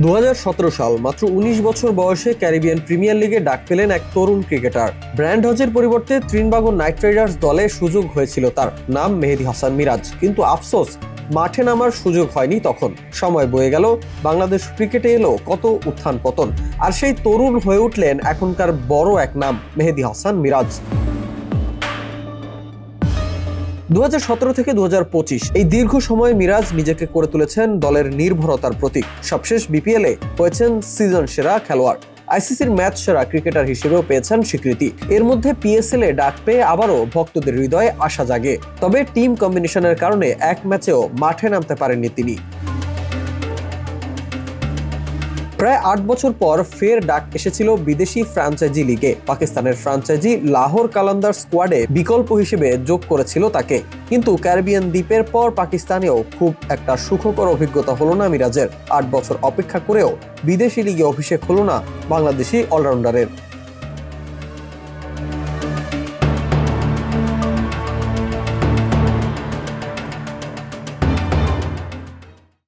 2017 সাল, মাত্র 19 বছর বয়সে ক্যারিবিয়ান প্রিমিয়ার লিগে ডাক পেলেন এক তরুণ ক্রিকেটার। ব্র্যান্ড হজের পরিবর্তে ত্রিনবাগো নাইট রাইডার্স দলে সুযোগ হয়েছিল তার। নাম মেহেদী হাসান মিরাজ। কিন্তু আফসোস, মাঠে নামার সুযোগ হয়নি তখন। সময় বয়ে গেল, বাংলাদেশ ক্রিকেটে এলো কত উত্থান পতন, আর সেই তরুণ হয়ে উঠলেন এখনকার বড় এক নাম, মেহেদী হাসান মিরাজ। 2017 থেকে 2025 এই দীর্ঘ সময়ে মিরাজ নিজেকে করে তুলেছেন দলের নির্ভরতার প্রতীক। সবশেষ বিপিএলে হয়েছেন সিজন সেরা খেলোয়াড়। আইসিসির ম্যাচ সেরা ক্রিকেটার হিসেবেও পেয়েছেন স্বীকৃতি। এর মধ্যে পিএসএল এ ডাক পেয়ে আবারও ভক্তদের হৃদয়ে আশা জাগে। তবে টিম কম্বিনেশনের কারণে এক ম্যাচেও মাঠে নামতে পারেননি তিনি। প্রায় 8 বছর পর ফের ডাক এসেছিল বিদেশি ফ্র্যাঞ্চাইজি লিগে। পাকিস্তানের ফ্র্যাঞ্চাইজি লাহোর কালান্দার স্কোয়াডে বিকল্প হিসেবে যোগ করেছিল তাকে। কিন্তু ক্যারিবিয়ান দ্বীপের পর পাকিস্তানেও খুব একটা সুখকর অভিজ্ঞতা হলো না মিরাজের। 8 বছর অপেক্ষা করেও বিদেশি লিগে অভিষেক হলো না বাংলাদেশি অলরাউন্ডারের।